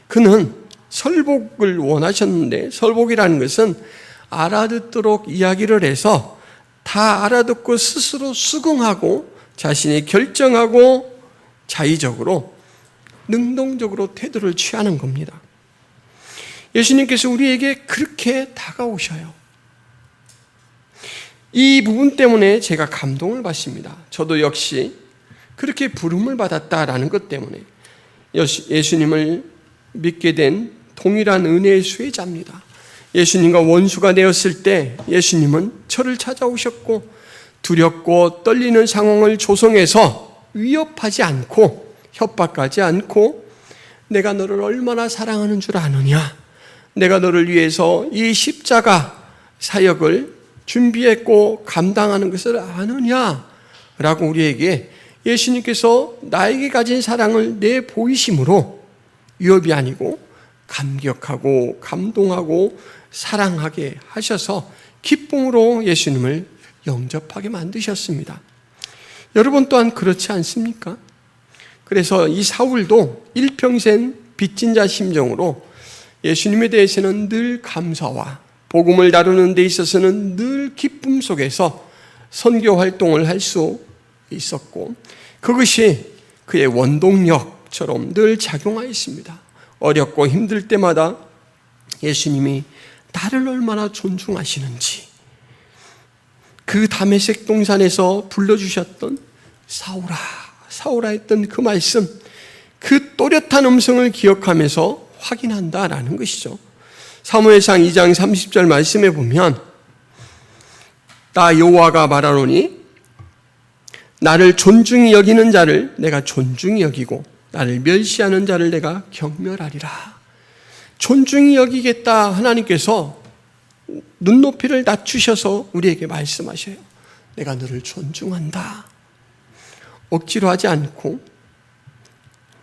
그는 설복을 원하셨는데, 설복이라는 것은 알아듣도록 이야기를 해서 다 알아듣고 스스로 수긍하고 자신이 결정하고 자의적으로 능동적으로 태도를 취하는 겁니다. 예수님께서 우리에게 그렇게 다가오셔요. 이 부분 때문에 제가 감동을 받습니다. 저도 역시 그렇게 부름을 받았다라는 것 때문에 예수님을 믿게 된 동일한 은혜의 수혜자입니다. 예수님과 원수가 되었을 때 예수님은 저를 찾아오셨고 두렵고 떨리는 상황을 조성해서 위협하지 않고 협박하지 않고 내가 너를 얼마나 사랑하는 줄 아느냐, 내가 너를 위해서 이 십자가 사역을 준비했고 감당하는 것을 아느냐라고 우리에게 예수님께서 나에게 가진 사랑을 내보이심으로 위협이 아니고 감격하고 감동하고 사랑하게 하셔서 기쁨으로 예수님을 영접하게 만드셨습니다. 여러분 또한 그렇지 않습니까? 그래서 이 사울도 일평생 빚진 자 심정으로 예수님에 대해서는 늘 감사와 복음을 다루는 데 있어서는 늘 기쁨 속에서 선교 활동을 할 수 있었고, 그것이 그의 원동력처럼 늘 작용하였습니다. 어렵고 힘들 때마다 예수님이 나를 얼마나 존중하시는지, 그 다메섹 동산에서 불러주셨던 사울아 사울아 했던 그 말씀, 그 또렷한 음성을 기억하면서 확인한다라는 것이죠. 사무엘상 2장 30절 말씀에 보면 나 여호와가 말하노니 나를 존중히 여기는 자를 내가 존중히 여기고 나를 멸시하는 자를 내가 경멸하리라. 존중히 여기겠다. 하나님께서 눈높이를 낮추셔서 우리에게 말씀하셔요. 내가 너를 존중한다. 억지로 하지 않고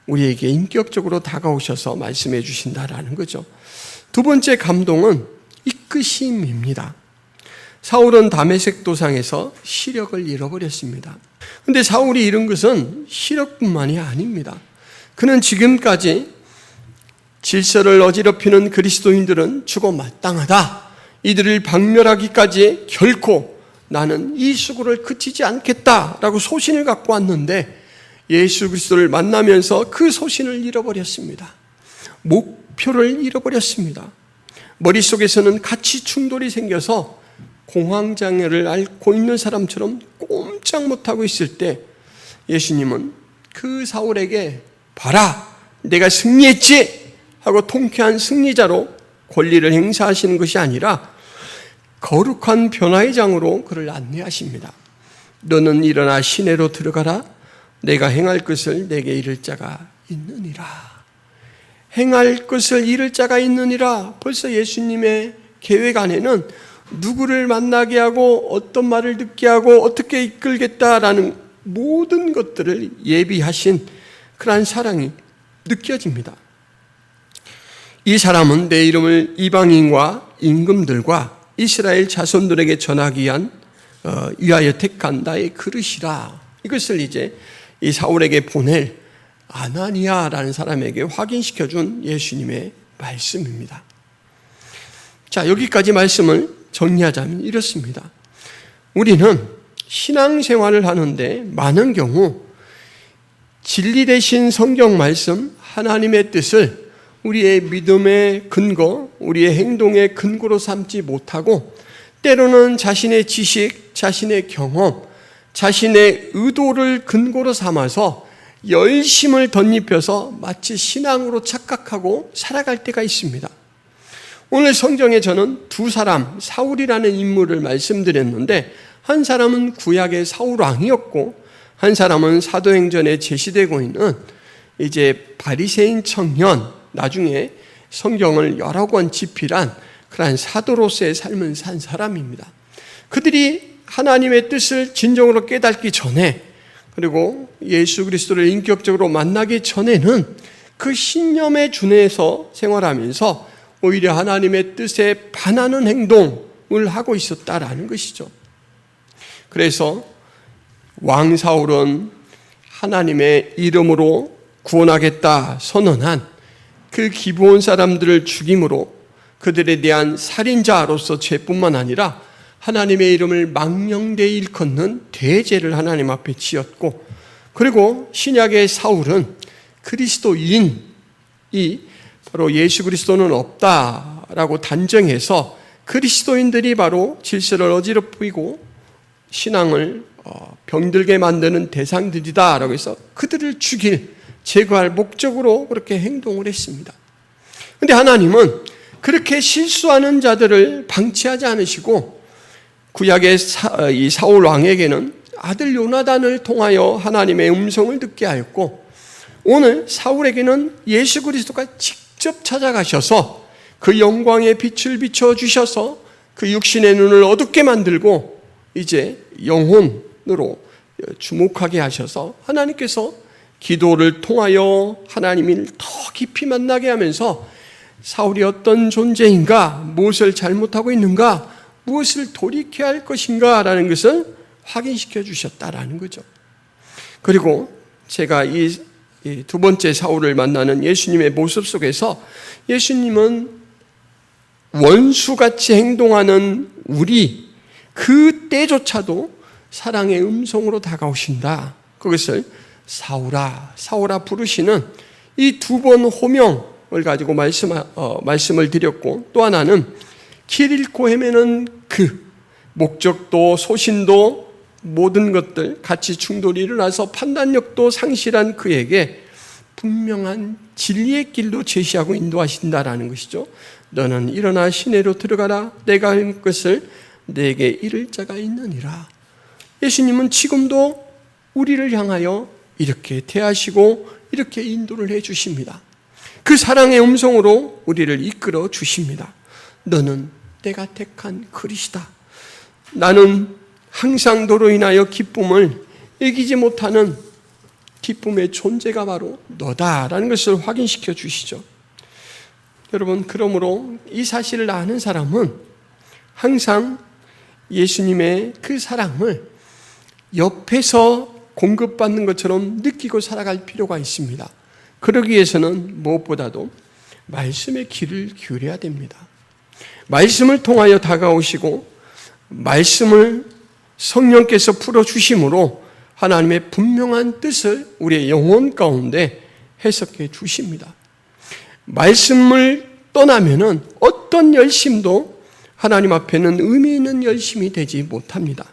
우리에게 인격적으로 다가오셔서 말씀해 주신다라는 거죠. 두 번째 감동은 이끄심입니다. 사울은 다메섹 도상에서 시력을 잃어버렸습니다. 그런데 사울이 잃은 것은 시력뿐만이 아닙니다. 그는 지금까지 질서를 어지럽히는 그리스도인들은 죽어 마땅하다, 이들을 박멸하기까지 결코 나는 이 수고를 그치지 않겠다라고 소신을 갖고 왔는데, 예수 그리스도를 만나면서 그 소신을 잃어버렸습니다. 목표를 잃어버렸습니다. 머릿속에서는 가치 충돌이 생겨서 공황장애를 앓고 있는 사람처럼 꼼짝 못하고 있을 때 예수님은 그 사울에게 봐라 내가 승리했지 하고 통쾌한 승리자로 권리를 행사하시는 것이 아니라 거룩한 변화의 장으로 그를 안내하십니다. 너는 일어나 시내로 들어가라. 내가 행할 것을 내게 이를 자가 있느니라. 행할 것을 이를 자가 있느니라. 벌써 예수님의 계획 안에는 누구를 만나게 하고 어떤 말을 듣게 하고 어떻게 이끌겠다라는 모든 것들을 예비하신 그러한 사랑이 느껴집니다. 이 사람은 내 이름을 이방인과 임금들과 이스라엘 자손들에게 전하기 위하여 택한 나의 그릇이라. 이것을 이제 이 사울에게 보낼 아나니아라는 사람에게 확인시켜준 예수님의 말씀입니다. 자, 여기까지 말씀을 정리하자면 이렇습니다. 우리는 신앙생활을 하는데 많은 경우 진리 대신 성경 말씀, 하나님의 뜻을 우리의 믿음의 근거, 우리의 행동의 근거로 삼지 못하고 때로는 자신의 지식, 자신의 경험, 자신의 의도를 근거로 삼아서 열심을 덧입혀서 마치 신앙으로 착각하고 살아갈 때가 있습니다. 오늘 성경에 저는 두 사람, 사울이라는 인물을 말씀드렸는데 한 사람은 구약의 사울 왕이었고 한 사람은 사도행전에 제시되고 있는 이제 바리새인 청년, 나중에 성경을 여러 권 집필한 그러한 사도로서의 삶을 산 사람입니다. 그들이 하나님의 뜻을 진정으로 깨닫기 전에 그리고 예수 그리스도를 인격적으로 만나기 전에는 그 신념에 준해서 생활하면서 오히려 하나님의 뜻에 반하는 행동을 하고 있었다라는 것이죠. 그래서 왕 사울은 하나님의 이름으로 구원하겠다 선언한 그 기브온 사람들을 죽임으로 그들에 대한 살인자로서 죄뿐만 아니라 하나님의 이름을 망령되이 일컫는 대죄를 하나님 앞에 지었고, 그리고 신약의 사울은 그리스도인이 바로 예수 그리스도는 없다라고 단정해서 그리스도인들이 바로 질서를 어지럽히고 신앙을 병들게 만드는 대상들이다라고 해서 그들을 죽일, 제거할 목적으로 그렇게 행동을 했습니다. 그런데 하나님은 그렇게 실수하는 자들을 방치하지 않으시고 구약의 이 사울 왕에게는 아들 요나단을 통하여 하나님의 음성을 듣게 하였고, 오늘 사울에게는 예수 그리스도가 직접 찾아가셔서 그 영광의 빛을 비춰주셔서 그 육신의 눈을 어둡게 만들고 이제 영혼으로 주목하게 하셔서 하나님께서 기도를 통하여 하나님을 더 깊이 만나게 하면서 사울이 어떤 존재인가, 무엇을 잘못하고 있는가, 무엇을 돌이켜야 할 것인가 라는 것을 확인시켜 주셨다라는 거죠. 그리고 제가 이 두 번째 사울을 만나는 예수님의 모습 속에서 예수님은 원수같이 행동하는 우리 그 때조차도 사랑의 음성으로 다가오신다. 그것을 사울아, 사울아 부르시는 이 두 번 호명을 가지고 말씀을 드렸고, 또 하나는 길 잃고 헤매는 그 목적도 소신도 모든 것들 같이 충돌이 일어나서 판단력도 상실한 그에게 분명한 진리의 길로 제시하고 인도하신다라는 것이죠. 너는 일어나 시내로 들어가라. 내가 할 것을 내게 이를 자가 있느니라. 예수님은 지금도 우리를 향하여 이렇게 대하시고 이렇게 인도를 해 주십니다. 그 사랑의 음성으로 우리를 이끌어 주십니다. 너는 내가 택한 그릇이다. 나는 항상 너로 인하여 기쁨을 이기지 못하는 기쁨의 존재가 바로 너다라는 것을 확인시켜 주시죠. 여러분, 그러므로 이 사실을 아는 사람은 항상 예수님의 그 사랑을 옆에서 공급받는 것처럼 느끼고 살아갈 필요가 있습니다. 그러기 위해서는 무엇보다도 말씀의 귀를 기울여야 됩니다. 말씀을 통하여 다가오시고 말씀을 성령께서 풀어주심으로 하나님의 분명한 뜻을 우리의 영혼 가운데 해석해 주십니다. 말씀을 떠나면은 어떤 열심도 하나님 앞에는 의미 있는 열심이 되지 못합니다.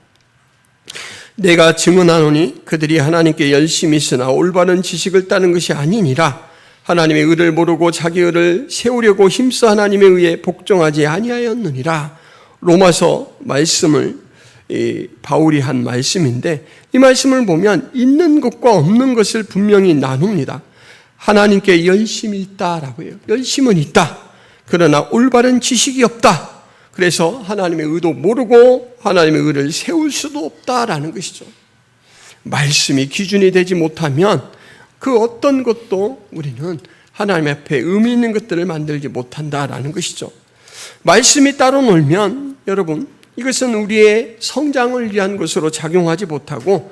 내가 증언하노니 그들이 하나님께 열심히 있으나 올바른 지식을 따는 것이 아니니라. 하나님의 의를 모르고 자기 의를 세우려고 힘써 하나님의 의에 복종하지 아니하였느니라. 로마서 말씀을 바울이 한 말씀인데, 이 말씀을 보면 있는 것과 없는 것을 분명히 나눕니다. 하나님께 열심이 있다라고 해요. 열심은 있다. 그러나 올바른 지식이 없다. 그래서 하나님의 의도 모르고 하나님의 의를 세울 수도 없다라는 것이죠. 말씀이 기준이 되지 못하면 그 어떤 것도 우리는 하나님 앞에 의미 있는 것들을 만들지 못한다라는 것이죠. 말씀이 따로 놀면 여러분, 이것은 우리의 성장을 위한 것으로 작용하지 못하고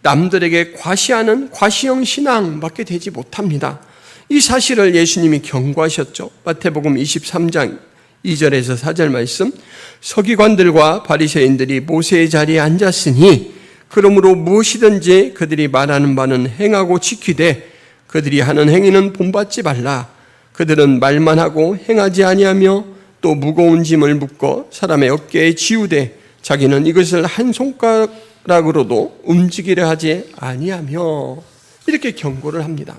남들에게 과시하는 과시형 신앙밖에 되지 못합니다. 이 사실을 예수님이 경고하셨죠. 마태복음 23장 2절에서 4절 말씀, 서기관들과 바리새인들이 모세의 자리에 앉았으니 그러므로 무엇이든지 그들이 말하는 바는 행하고 지키되 그들이 하는 행위는 본받지 말라. 그들은 말만 하고 행하지 아니하며 또 무거운 짐을 묶어 사람의 어깨에 지우되 자기는 이것을 한 손가락으로도 움직이려 하지 아니하며, 이렇게 경고를 합니다.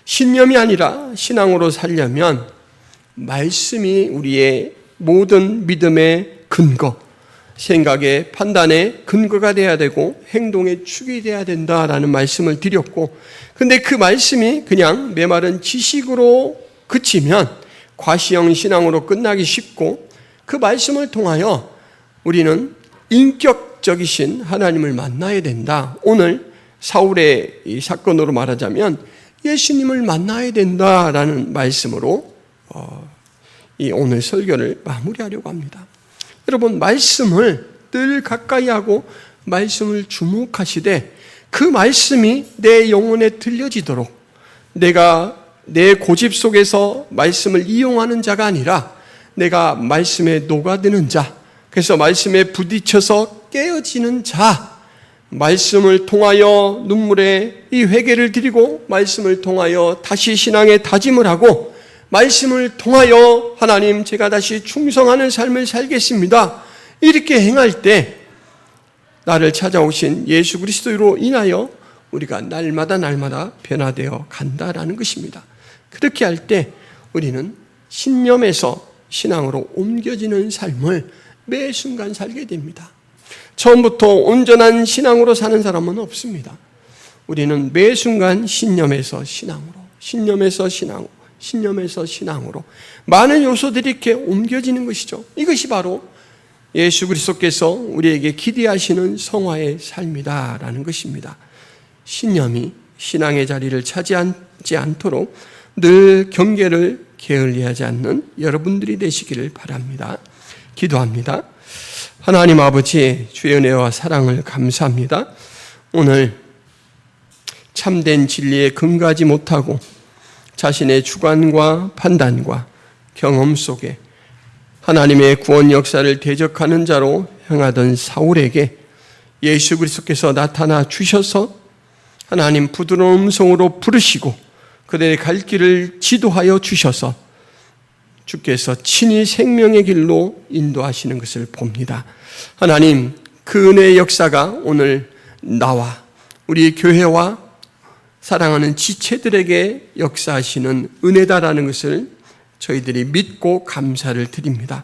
신념이 아니라 신앙으로 살려면 말씀이 우리의 모든 믿음의 근거, 생각의 판단의 근거가 돼야 되고 행동의 축이 돼야 된다라는 말씀을 드렸고, 근데 그 말씀이 그냥 메마른 지식으로 그치면 과시형 신앙으로 끝나기 쉽고, 그 말씀을 통하여 우리는 인격적이신 하나님을 만나야 된다. 오늘 사울의 이 사건으로 말하자면 예수님을 만나야 된다라는 말씀으로 이 오늘 설교를 마무리하려고 합니다. 여러분, 말씀을 늘 가까이 하고 말씀을 주목하시되 그 말씀이 내 영혼에 들려지도록, 내가 내 고집 속에서 말씀을 이용하는 자가 아니라 내가 말씀에 녹아드는 자, 그래서 말씀에 부딪혀서 깨어지는 자, 말씀을 통하여 눈물의 이 회개를 드리고 말씀을 통하여 다시 신앙의 다짐을 하고 말씀을 통하여 하나님, 제가 다시 충성하는 삶을 살겠습니다, 이렇게 행할 때 나를 찾아오신 예수 그리스도로 인하여 우리가 날마다 변화되어 간다라는 것입니다. 그렇게 할 때 우리는 신념에서 신앙으로 옮겨지는 삶을 매 순간 살게 됩니다. 처음부터 온전한 신앙으로 사는 사람은 없습니다. 우리는 매 순간 신념에서 신앙으로, 신념에서 신앙으로, 신념에서 신앙으로 많은 요소들이 이렇게 옮겨지는 것이죠. 이것이 바로 예수 그리스도께서 우리에게 기대하시는 성화의 삶이다라는 것입니다. 신념이 신앙의 자리를 차지하지 않도록 늘 경계를 게을리하지 않는 여러분들이 되시기를 바랍니다. 기도합니다. 하나님 아버지, 주의 은혜와 사랑을 감사합니다. 오늘 참된 진리에 근거하지 못하고 자신의 주관과 판단과 경험 속에 하나님의 구원 역사를 대적하는 자로 행하던 사울에게 예수 그리스도께서 나타나 주셔서 하나님 부드러운 음성으로 부르시고 그들의 갈 길을 지도하여 주셔서 주께서 친히 생명의 길로 인도하시는 것을 봅니다. 하나님, 그 은혜의 역사가 오늘 나와 우리 교회와 사랑하는 지체들에게 역사하시는 은혜다라는 것을 저희들이 믿고 감사를 드립니다.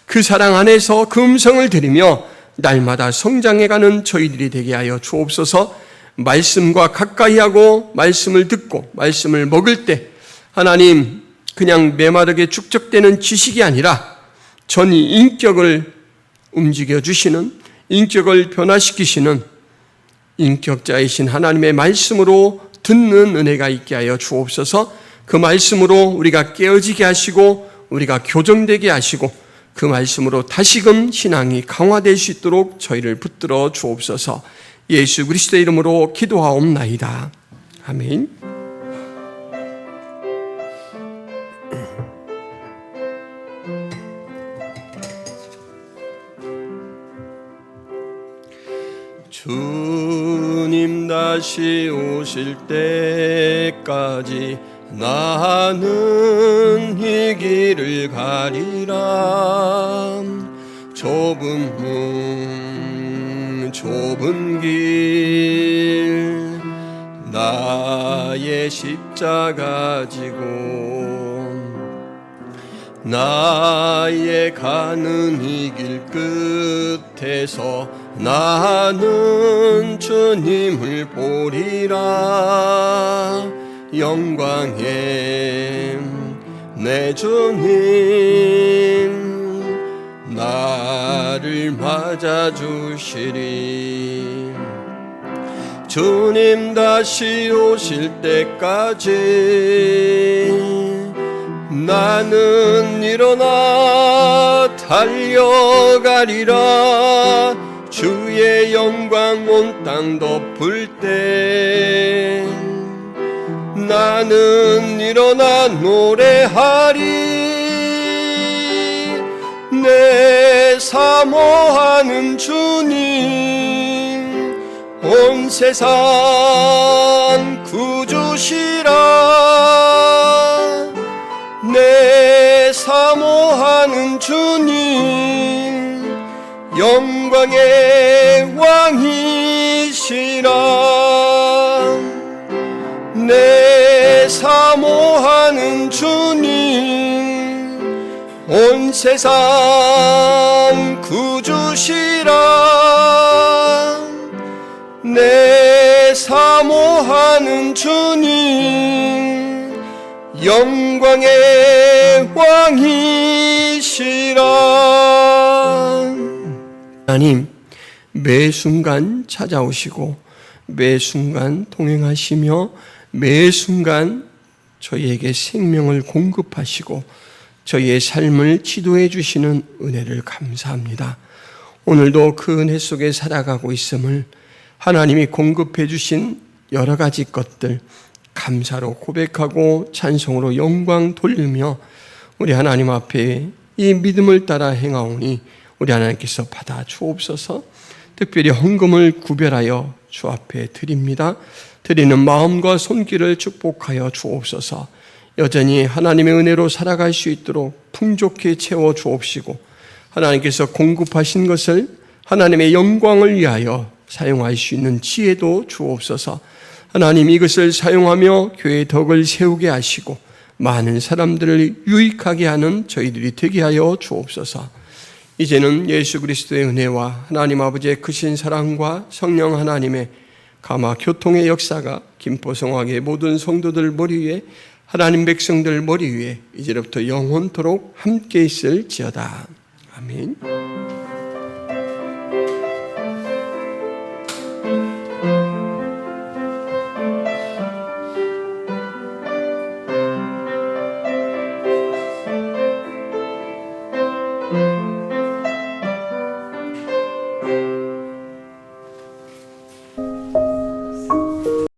그 사랑 안에서 그 음성을 들으며 날마다 성장해가는 저희들이 되게 하여 주옵소서. 말씀과 가까이 하고 말씀을 듣고 말씀을 먹을 때 하나님, 그냥 메마르게 축적되는 지식이 아니라 전이 인격을 움직여주시는, 인격을 변화시키시는 인격자이신 하나님의 말씀으로 듣는 은혜가 있게 하여 주옵소서. 그 말씀으로 우리가 깨어지게 하시고 우리가 교정되게 하시고 그 말씀으로 다시금 신앙이 강화될 수 있도록 저희를 붙들어 주옵소서. 예수 그리스도의 이름으로 기도하옵나이다. 아멘. 주님 다시 오실 때까지 나는 이 길을 가리라. 좁은 길 나의 십자가 지고 나의 가는 이 길 끝에서 나는 주님을 보리라. 영광의 내 주님 나를 맞아주시리. 주님 다시 오실 때까지 나는 일어나 달려가리라. 주의 영광 온 땅 덮을 때 나는 일어나 노래하리. 내 사모하는 주님 온 세상 구주시라. 내 사모하는 주님 영광의 왕이시라. 내 사모하는 주님 온 세상 구주시라. 내 사모하는 주님 영광의 왕이시라. 하나님, 매 순간 찾아오시고 매 순간 동행하시며 매 순간 저희에게 생명을 공급하시고 저희의 삶을 지도해 주시는 은혜를 감사합니다. 오늘도 그 은혜 속에 살아가고 있음을 하나님이 공급해 주신 여러 가지 것들 감사로 고백하고 찬송으로 영광 돌리며 우리 하나님 앞에 이 믿음을 따라 행하오니 우리 하나님께서 받아 주옵소서. 특별히 헌금을 구별하여 주 앞에 드립니다. 드리는 마음과 손길을 축복하여 주옵소서. 여전히 하나님의 은혜로 살아갈 수 있도록 풍족히 채워 주옵시고 하나님께서 공급하신 것을 하나님의 영광을 위하여 사용할 수 있는 지혜도 주옵소서. 하나님 이것을 사용하며 교회의 덕을 세우게 하시고 많은 사람들을 유익하게 하는 저희들이 되게 하여 주옵소서. 이제는 예수 그리스도의 은혜와 하나님 아버지의 크신 사랑과 성령 하나님의 가마 교통의 역사가 김포성화교회 모든 성도들 머리 위에 하나님 백성들 머리 위에 이제부터 영원토록 함께 있을지어다. 아멘.